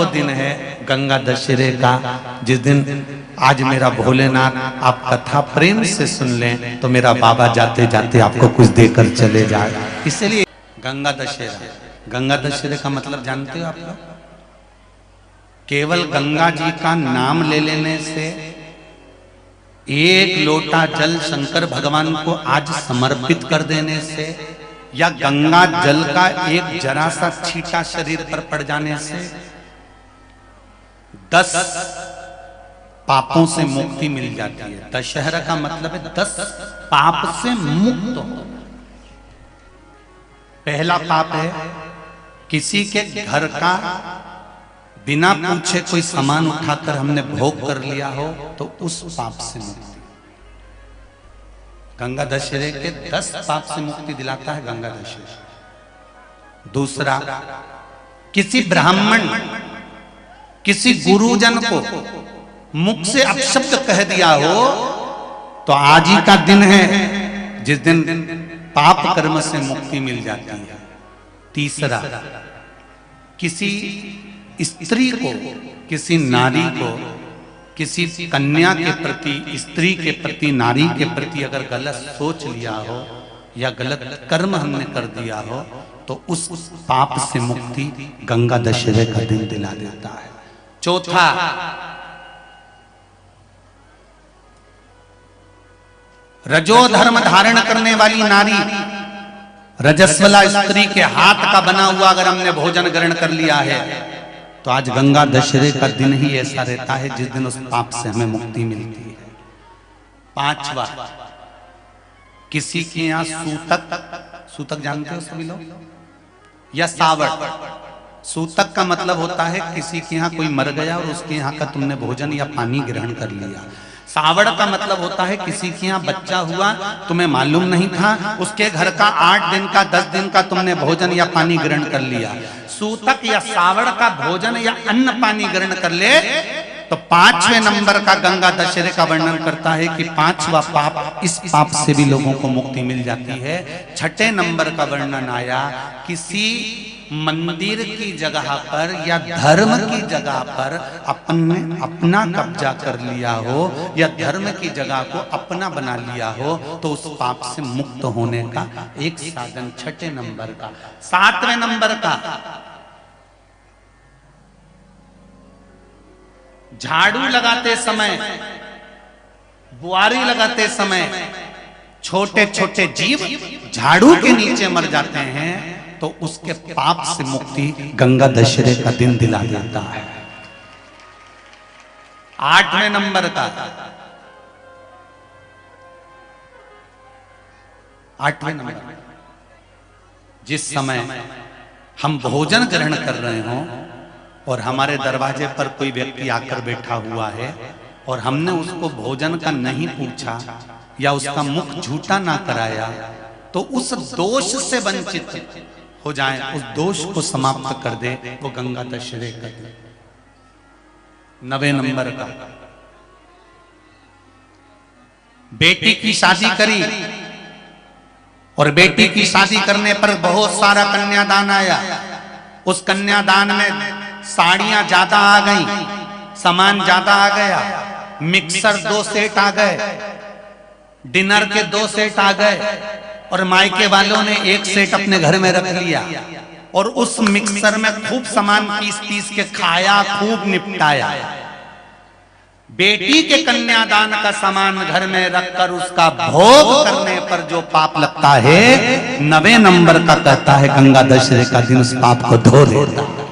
वो दिन है गंगा दशहरे का, जिस दिन आज मेरा भोलेनाथ आप कथा प्रेम से सुन लें तो मेरा बाबा जाते जाते आपको कुछ देकर चले जाए। इसलिए गंगा दशहरा, गंगा दशहरे का मतलब जानते हो आप लोग? केवल गंगा जी का नाम ले लेने से, एक लोटा जल शंकर भगवान को आज समर्पित कर देने से, या गंगा जल का एक जरा सा छींटा शरीर पर पड़ जाने से 10 पापों से मुक्ति मिल जाती है। दशहरा का मतलब है 10 पाप से मुक्त हो। पहला पाप है किसी के घर का बिना पूछे कोई सामान उठाकर हमने भोग कर लिया हो तो उस पाप से मुक्ति। गंगा दशहरे के 10 पाप से मुक्ति दिलाता है गंगा दशहरा। दूसरा, किसी ब्राह्मण किसी गुरुजन को मुख से अपशब्द कह दिया हो तो आज ही का दिन है जिस दिन पाप कर्म से मुक्ति मिल जाती है। तीसरा, किसी स्त्री को, किसी नारी को, किसी कन्या के प्रति, स्त्री के प्रति, नारी के प्रति अगर गलत सोच लिया हो या गलत कर्म हमने कर दिया हो तो उस पाप से मुक्ति गंगा दशहरे का दिन दिला देता है। चौथा, रजो धर्म धारण करने वाली नारी, रजस्वला स्त्री के हाथ का बना हुआ अगर हमने भोजन ग्रहण कर लिया है तो आज गंगा दशहरे का दिन ही ऐसा रहता है जिस दिन उस पाप से हमें मुक्ति मिलती है। पांचवा, किसी के यहाँ सूतक, सूतक जानते हो सभी लोग, या सावड़। सूतक का मतलब होता है किसी के यहाँ कोई मर गया और उसके यहाँ का तुमने भोजन या पानी ग्रहण कर लिया। सावड़ का मतलब होता है किसी के यहाँ बच्चा हुआ, तुम्हें मालूम नहीं था, उसके घर का 8 दिन का 10 दिन का तुमने भोजन या पानी ग्रहण कर लिया। सूतक या सावड़ का भोजन या अन्न पानी ग्रहण कर ले तो 5वें नंबर का गंगा दशहरे का वर्णन करता है कि 5वां पाप, इस पाप से भी लोगों को मुक्ति मिल जाती है। 6ठे नंबर का वर्णन आया, किसी मंदिर की जगह पर या धर्म की जगह पर अपना कब्जा कर लिया हो या धर्म की जगह को अपना बना लिया हो तो उस पाप से मुक्त होने का एक साधन 6ठे नंबर का। 7वें नंबर का, झाड़ू लगाते समय, बुआरी लगाते समय छोटे छोटे जीव झाड़ू के नीचे मर जाते हैं तो उसके पाप से मुक्ति गंगा दशहरे का दिन दिला देता है। 8वें नंबर का, 8वें नंबर, जिस समय हम भोजन ग्रहण कर रहे हों और हमारे दरवाजे पर कोई व्यक्ति आकर बैठा हुआ है और हमने उसको भोजन का नहीं पूछा या उसका मुख झूठा ना कराया तो उस दोष से वंचित हो जाए, उस दोष को समाप्त कर दे, वो गंगा दशहरे का दिन। 9वें नंबर का, बेटी की शादी करी और बेटी की शादी करने पर बहुत सारा कन्यादान आया। उस कन्यादान में साड़ियां ज्यादा आ गई, सामान ज्यादा आ गया, मिक्सर 2 सेट आ गए, डिनर के 2 सेट आ गए और मायके वालों ने 1 सेट अपने घर में रख लिया और उस मिक्सर में खूब सामान पीस के खाया, खूब निपटाया। बेटी के कन्यादान का सामान घर में रखकर उसका भोग करने पर जो पाप लगता है 9वें नंबर का कहता है गंगा दशहरे का दिन उस पाप को धो देता है।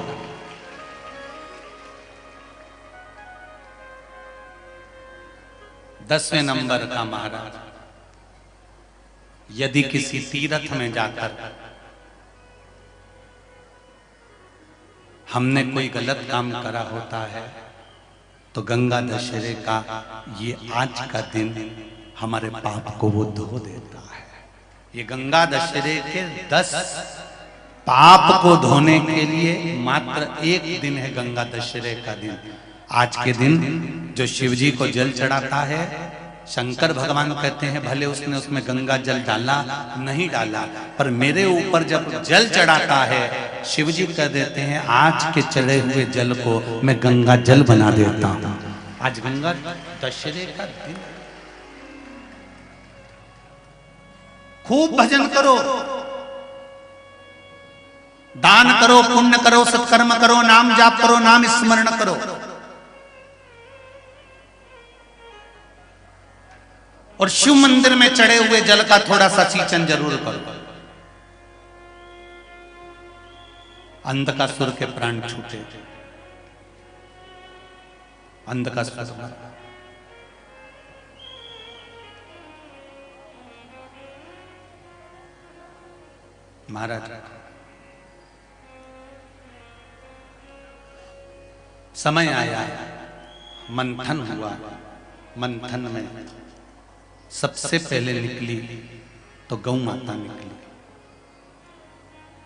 10वें नंबर का महाराज, यदि किसी तीर्थ में जाकर हमने कोई गलत काम करा होता है तो गंगा दशहरे का ये आज का दिन हमारे पाप को वो धो देता है। ये गंगा दशहरे के 10 पाप को धोने के लिए मात्र एक दिन है गंगा दशहरे का दिन। आज के दिन जो शिव जी को जल चढ़ाता है, शंकर भगवान कहते हैं भले उसने उसमें गंगा जल डाला नहीं डाला, पर मेरे ऊपर जब जल चढ़ाता है शिव जी कह देते हैं आज के चढ़े हुए जल को मैं गंगा जल बना देता हूं। आज गंगा दशहरे का दिन, खूब भजन करो, दान करो, पुण्य करो, सत्कर्म करो, नाम जाप करो, नाम स्मरण करो। और शिव मंदिर में चढ़े हुए जल का थोड़ा सा सिंचन जरूर करो। अंधकासुर के प्राण छूटे, अंधकासुर महाराज समय आया, मंथन हुआ, मंथन में सबसे पहले निकली तो गौ माता निकली।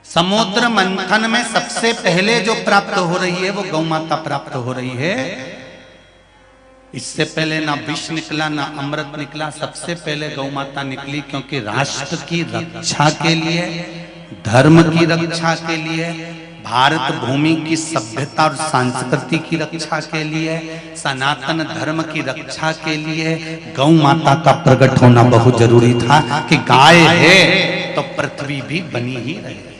समुद्र मंथन में सबसे पहले जो प्राप्त हो रही है वो गौ माता प्राप्त हो रही है। इससे पहले ना विष निकला ना अमृत निकला, सबसे पहले गौ माता निकली, क्योंकि राष्ट्र की रक्षा के लिए, धर्म की रक्षा के लिए, भारत भूमि की सभ्यता और संस्कृति की रक्षा के लिए, सनातन धर्म की रक्षा के लिए गौ माता का प्रकट होना बहुत जरूरी था कि गाय है तो पृथ्वी भी बनी ही रहे।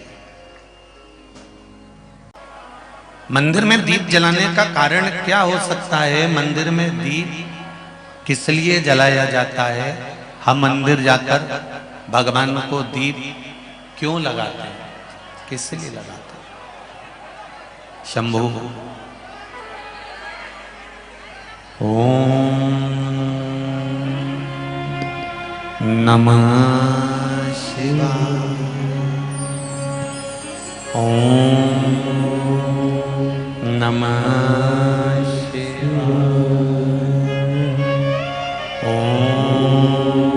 मंदिर में दीप जलाने का कारण क्या हो सकता है? मंदिर में दीप किस लिए जलाया जाता है? हम मंदिर जाकर भगवान को दीप क्यों लगाते हैं, किस लिए लगाते हैं? शंभु ओम नमः शिवाय, ओम नमः शिवाय, ओम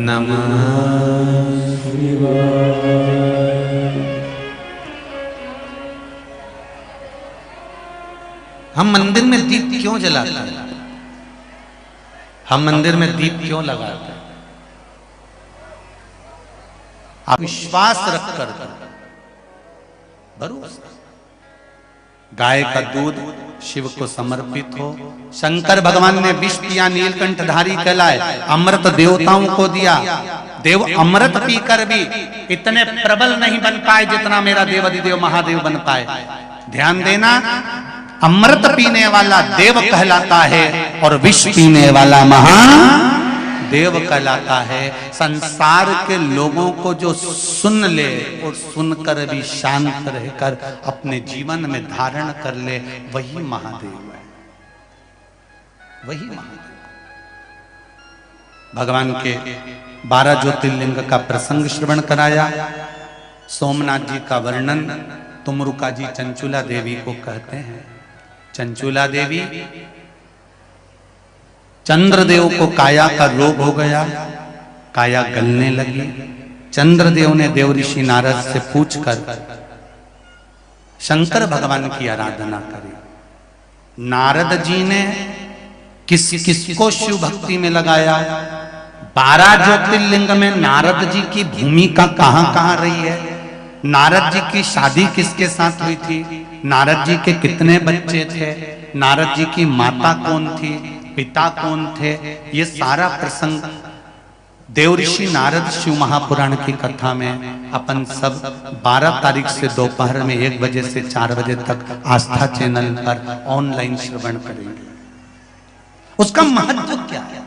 नमः शिवाय। हम मंदिर में दीप क्यों जलाते हैं? हम मंदिर में दीप क्यों लगाते हैं? आप विश्वास रखकर, भरोसा, गाय का दूध शिव को समर्पित हो। शंकर भगवान ने विष पिया, नीलकंठधारी कहलाए, अमृत देवताओं को दिया। देव अमृत पीकर भी इतने प्रबल नहीं बन पाए जितना मेरा देवाधिदेव महादेव बन पाए। ध्यान देना, अमृत पीने वाला देव कहलाता है और विष पीने वाला महादेव कहलाता है। संसार के लोगों को जो सुन ले और सुनकर भी शांत रहकर अपने जीवन में धारण कर ले, वही महादेव है, वही महादेव। भगवान के 12 ज्योतिर्लिंग का प्रसंग श्रवण कराया। सोमनाथ जी का वर्णन तुमरुका जी चंचुला देवी को कहते हैं। चंचुला देवी, चंद्रदेव को काया का रोग हो गया, काया गलने लगी। चंद्रदेव ने देव ऋषि नारद से पूछकर शंकर भगवान की आराधना करी। नारद जी ने किसको शिव भक्ति में लगाया? 12 ज्योतिर्लिंग में नारद जी की भूमिका कहां रही है? नारद जी की शादी किसके साथ हुई थी? नारद जी के कितने बच्चे थे? नारद जी की माता कौन थी? पिता कौन थे? ये सारा प्रसंग देव ऋषि नारद शिव महापुराण की कथा में अपन सब 12 तारीख से दोपहर में 1 बजे से 4 बजे तक आस्था चैनल पर ऑनलाइन श्रवण करेंगे। उसका महत्व क्या है?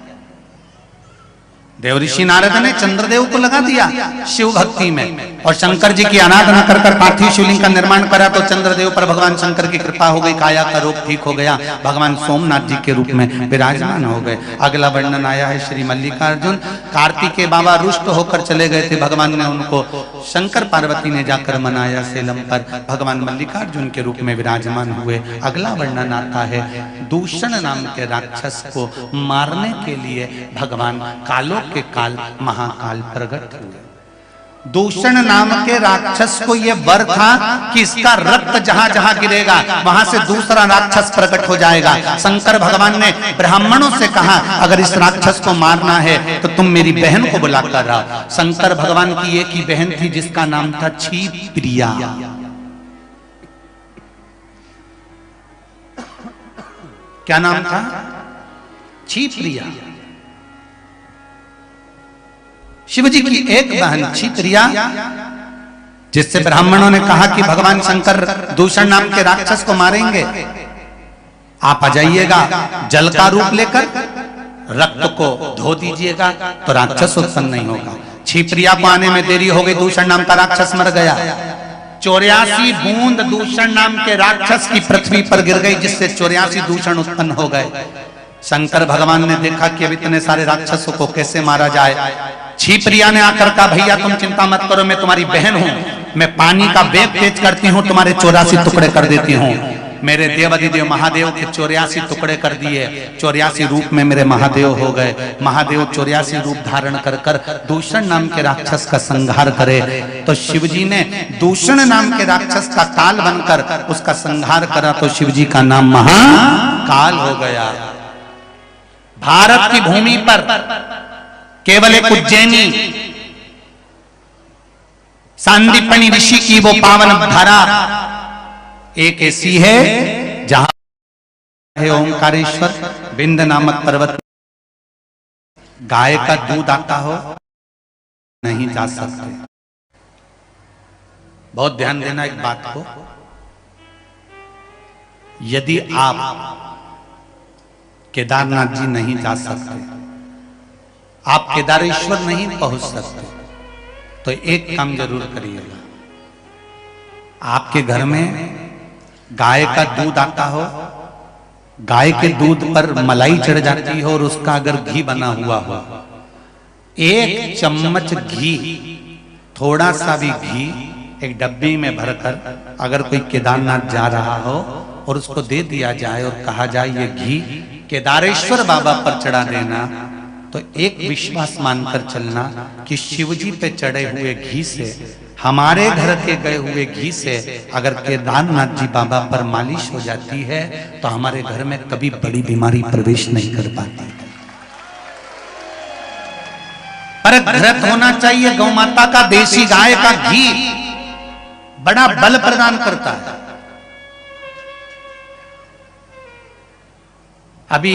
देव ऋषि नारद ने चंद्रदेव को लगा दिया शिव भक्ति में और शंकर जी की आराधना कर कर पार्थिव शिवलिंग का निर्माण करा, तो चंद्रदेव पर भगवान शंकर की कृपा हो गई, काया का रोग ठीक हो गया, भगवान सोमनाथ जी के रूप में विराजमान हो गए। अगला वर्णन आया है श्री मल्लिकार्जुन। कार्तिकेय बाबा रुष्ट होकर चले गए थे, भगवान ने उनको, शंकर पार्वती ने जाकर मनाया सेलम पर, भगवान मल्लिकार्जुन के रूप में विराजमान हुए। अगला वर्णन आता है दूषण नाम के राक्षस को मारने के लिए भगवान कालों के काल महाकाल प्रकट हुए। दूषण नाम के राक्षस को यह वर था कि इसका रक्त जहां जहां गिरेगा वहां से दूसरा राक्षस प्रकट हो जाएगा। शंकर भगवान ने ब्राह्मणों से कहा, अगर इस राक्षस को मारना है तो तुम मेरी बहन को बुला कर आओ। शंकर भगवान की एक ही बहन थी जिसका नाम था क्षिप्रिया। क्या नाम था? क्षिप्रिया। शिवजी की एक बहन क्षिप्रिया, जिससे ब्राह्मणों ने कहा कि भगवान शंकर दूषण नाम के राक्षस को मारेंगे, आप आ जाइएगा जल का रूप लेकर, रक्त को धो दीजिएगा तो राक्षस उत्पन्न नहीं होगा। क्षिप्रिया को आने में देरी हो गई, दूषण नाम का राक्षस मर गया। 84 बूंद दूषण नाम के राक्षस की पृथ्वी पर गिर गई, जिससे 84 दूषण उत्पन्न हो गए। शंकर भगवान ने देखा कि अब इतने सारे राक्षसों को कैसे मारा जाए। क्षिप्रिया ने आकर कहा, भैया तुम चिंता मत करो, मैं तुम्हारी बहन हूं, मैं पानी का वेग तेज करती हूं, तुम्हारे 84 टुकड़े कर देती हूं। मेरे देवाधिदेव महादेव के 84 टुकड़े कर दिए, 84 रूप में मेरे महादेव हो गए। महादेव 84 रूप धारण कर कर दूषण नाम के राक्षस का संहार करे। तो शिवजी ने दूषण नाम के राक्षस का काल बनकर उसका संहार करा, तो शिवजी का नाम महाकाल हो गया। भारत की भूमि पर केवल एक उज्जैनी सांदीपनी ऋषि की वो पावन धरा एक ऐसी है जहां है ओंकारेश्वर विंध्य नामक पर्वत, गाय का दूध आता हो नहीं जा सकते। बहुत ध्यान देना एक बात को, यदि आप केदारनाथ जी नहीं जा सकते, आप केदारेश्वर नहीं पहुंच सकते, तो एक काम जरूर करिएगा। आपके घर में गाय का दूध आता हो, गाय के दूध पर मलाई चढ़ जाती हो और उसका अगर घी बना हुआ हो, एक चम्मच घी, थोड़ा सा भी घी एक डब्बी में भरकर अगर कोई केदारनाथ जा रहा हो और उसको दे दिया जाए और कहा जाए ये घी केदारेश्वर बाबा पर चढ़ा देना, तो एक विश्वास मानकर चलना कि शिवजी पे चढ़े हुए घी से, हमारे घर के गए हुए घी से अगर केदारनाथ जी बाबा पर मालिश हो जाती है तो हमारे घर में कभी बड़ी बीमारी प्रवेश नहीं कर पाती। पर घृत होना चाहिए, गौ माता का देसी गाय का घी बड़ा बल प्रदान करता है। अभी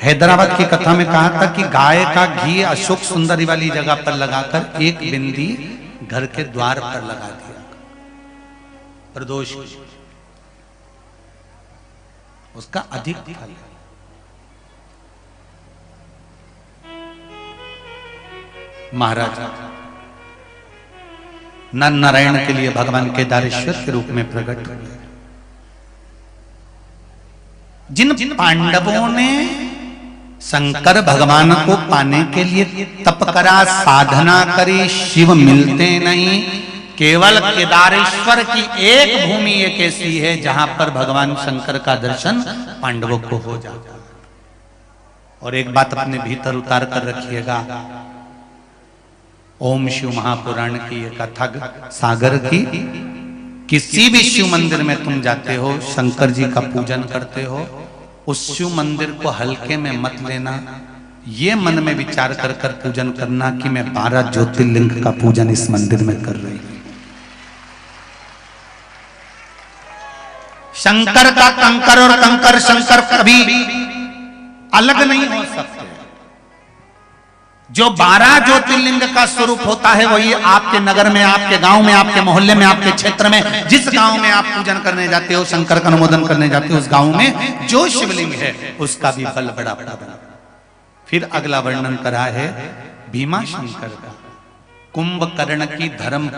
हैदराबाद की कथा में कहा था कि गाय का घी अशोक सुंदरी वाली जगह पर लगाकर एक बिंदी घर के द्वार पर लगा दिया, प्रदोष उसका अधिक फल है। महाराज नर नारायण के लिए भगवान केदारेश्वर के रूप में प्रकट हुए। जिन पांडवों ने शंकर भगवान को पाने के लिए तप करा, साधना करी, शिव मिलते नहीं। केवल केदारेश्वर की एक भूमि एक ऐसी है जहां पर भगवान शंकर का दर्शन पांडवों को हो जाता है। और एक बात अपने भीतर उतार कर रखिएगा, ओम शिव महापुराण की ये कथा सागर की, किसी भी शिव मंदिर में तुम जाते हो, शंकर जी का पूजन करते हो, उस शिव मंदिर को हल्के में मत लेना। ये मन में विचार कर कर पूजन करना कि मैं 12 ज्योतिर्लिंग का पूजन इस मंदिर में कर रही हूं। शंकर का कंकर और कंकर शंकर कभी अलग नहीं हो सकते। जो 12 ज्योतिर्लिंग का स्वरूप होता है वही आपके नगर में, आपके गांव में, आपके मोहल्ले में, आपके क्षेत्र में, जिस गांव में आप पूजन करने जाते हो, शंकर का अनुमोदन करने जाते हो, उस गांव में जो शिवलिंग है उसका भी बल बड़ा बड़ा। फिर अगला वर्णन करा है भीमा शंकर का, कुंभकर्ण की धर्म